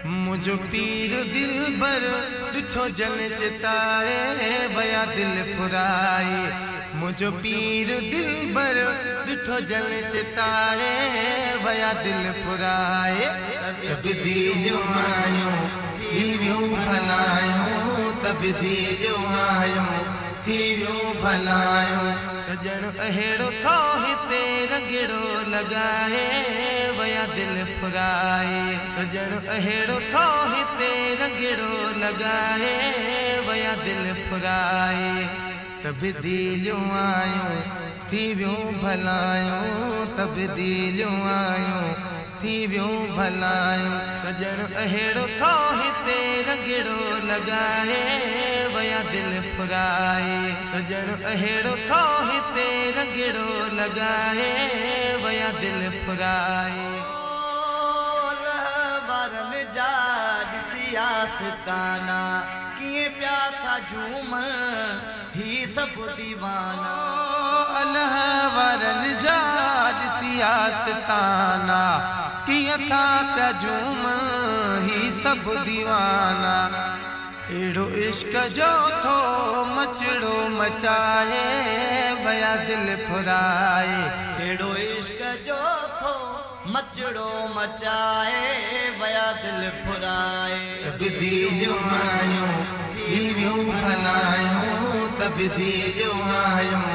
मुझो पीर दिल बर ॾिठो जन चिताए वया दिल फुराए। मुझो पीर दिल बर ॾिठो जन चिताए वया दिल फुराए। तब्दी जो आयूं थी वियूं भलायूं, तब्दी जो आयूं थी वियूं भलायूं। सजण अहिड़ो थो हिते रंगड़ो लॻाए वया दिल फुराए। सजण अहिड़ो थो हिते रंगड़ो लॻाए वया दिल फुराए। तब्दीलियूं आयूं थी वियूं भलायूं, तब्दीलियूं आयूं थी वियूं भलायूं। सजण अहिड़ो थो हिते रंगड़ो लॻाए वया दिल फुराए। सजण अहिड़ो थो हिते रंगड़ो लॻाए वया दिल फुराए। वारनि जा ॾिसी आस्ताना कीअं पिया था झूमण ही सभु दीवाना। अल्लाह वारनि जा ॾिसी आस्ताना कीअं था पिया झूमण ही सभु दीवाना। एड़ो इश्क जो थो मचड़ो मचाए वया दिल फुराए। एड़ो इश्क जो थो मचड़ो मचाए वया दिल फुराए। तब्दीलियूं आयूं थी वियूं भलायूं, तब्दीलियूं आयूं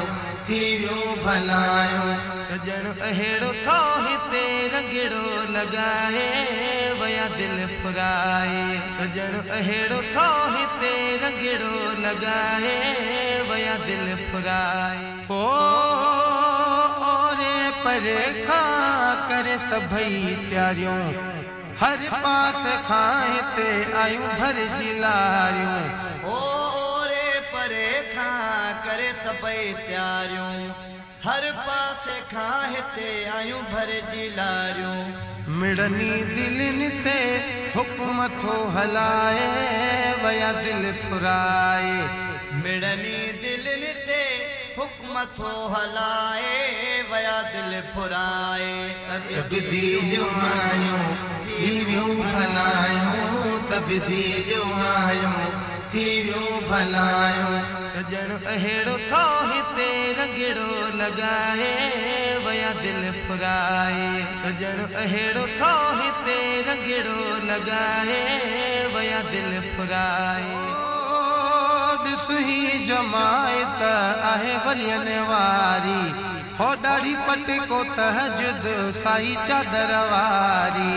थी वियूं भलायूं। सजण अहिड़ो थो हिते रंगड़ो लॻाए वया दिल फुराए। सजण अहिड़ो थो हिते रंगड़ो लॻाए वया दिल फुराए। ओरे परे खां करे सभई तयारियूं, हर पास खां हिते आयूं भरजी लारियूं। ओरे परे खां करे सभई तयारियूं, हर पासे खां हिते आयूं भरजी लारियूं। मिड़नी दिलनि ते हुक्म थो हलाए वया दिल फुराए। मिड़नी दिलनि ते हुक्म थो हलाए वया दिल फुराए। तब्दीलियूं आयूं थी वियूं भलायूं, तब्दीलियूं आयूं थी वियूं भलायूं। सजण अहिड़ो थो हिते रंगड़ो लॻाए वया दिल फुराए। सजण अहिड़ो थो हिते रंगड़ो लॻाए वया दिल फुराए। ॾिस ही जमायत आहे वलियनि वारी, हो ॾाढी पट को तहजुद साई चादर वारी।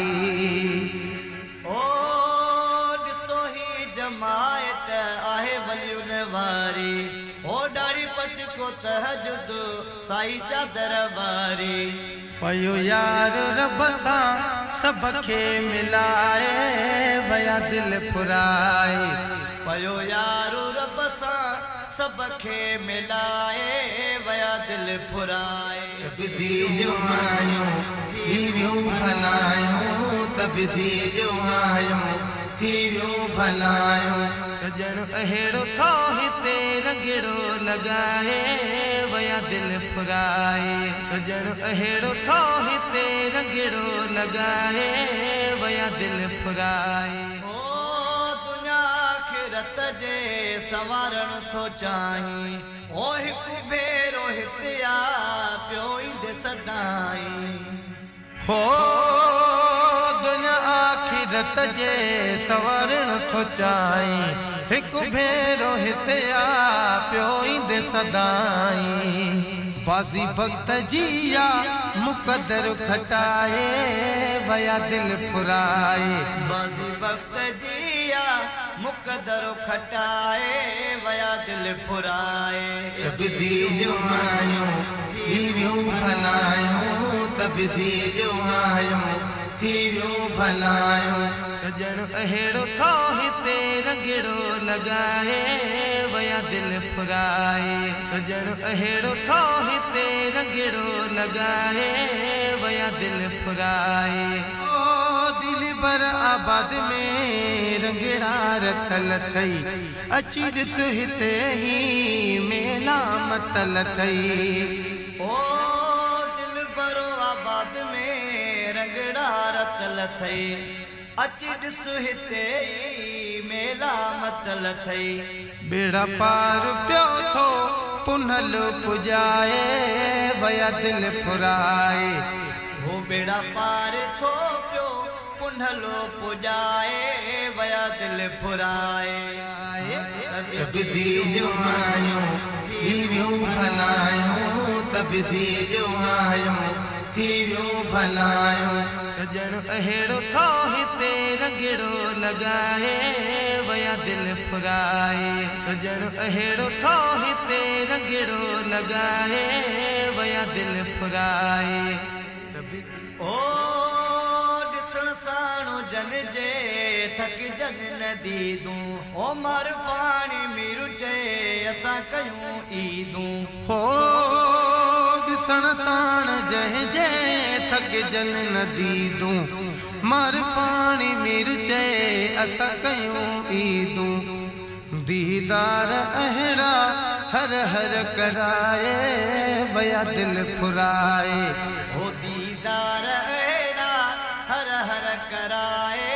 ओ ॾिसो ही जमायत आहे वलियुनि वारी, ओ ॾाढी पट को तहजुद साई चादर वारी। पयो यार रब सां सभ खे मिलाए वया दिल फुराए। पयो यार रब सां सभ खे मिलाए वया दिल फुराए। तब्दीलियूं आयूं थी वियूं भलायूं, तब्दीलियूं आयूं थी वियूं भलायूं। सजण अहिड़ो थो हिते रंगड़ो लॻाए वया दिल फुराए। सजण अहिड़ो थो हिते रंगड़ो लॻाए वया दिल फुराए। रत जे संवारण थो चाहीं, ओ हिकु भेरो हिते आ पियो ईंदे सदाई। हो दुनिया आखिरत जे संवारण थो चाहीं, हिकु भेरो हिते आ पियो ईंदे सदाई। बाज़ी वक्त जी या मुक़दर खटाए वया दिल फुराए। बाज़ी वक्त जी या मुक़दर खटाए वया दिल फुराए। तब्दीलियूं आयूं थी वियूं भलायूं, तब्दीलियूं आयूं थी वियूं भलायूं। सजण अहिड़ो थो हिते रंगड़ो लॻाए वया दिल फुराए। सजण अहिड़ो थो हिते रंगड़ो लॻाए वया दिल फुराए। दिल बर आबाद में रंगड़ा रखल थई, अची ॾिस हिते ही मेला मतल थई। ओ दिल बरो आबाद में रंगड़ा रखल थई, अच ॾिस हिते मेला मतल थई बेड़ा पार पियो थो पुनल पुजाए वया दिल फुराए वो बेड़ा पार थो पियो पुनलो पुजाए वया दिल फुराए तब्दी जो आयूं थी वियूं भलायूं तब्दी जो आयूं थी वियूं भलायूं सजण अहिड़ो थो हिते रगड़ो लॻाए वया दिल फुराए सजण अहिड़ो थो हिते रगड़ो लॻाए वया दिल फुराए ओ ॾिसण साणो जन जे थक जन नदी दूं ओ मर पाणी मीरु चए असां कयूं ईदूं हो ॾिसण साण जंहिंजे थक जन नदी दूं मर पाणी मीर चए असां कयूं ईदूं दीदार अहिड़ा हर हर कराए वया दिल फुराए ओ दीदार अहिड़ा हर हर कराए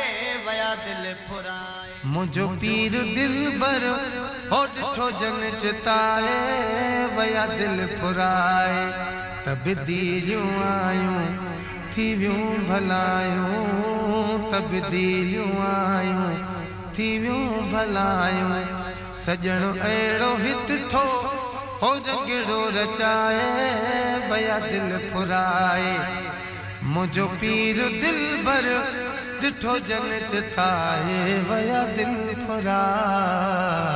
वया दिल फुराए मुझो पीर दिल बर हो ॾिठो जन चिताए वया दिल फुराए तब्दीलियूं आयूं थी वियूं भलायूं तब्दीलियूं आयूं थी वियूं भलायूं सजण अहिड़ो हित थो हो रगड़ो रचाए वया दिल फुराए मुझो पीर दिल बर ॾिठो जन चिताए वया दिल फुराए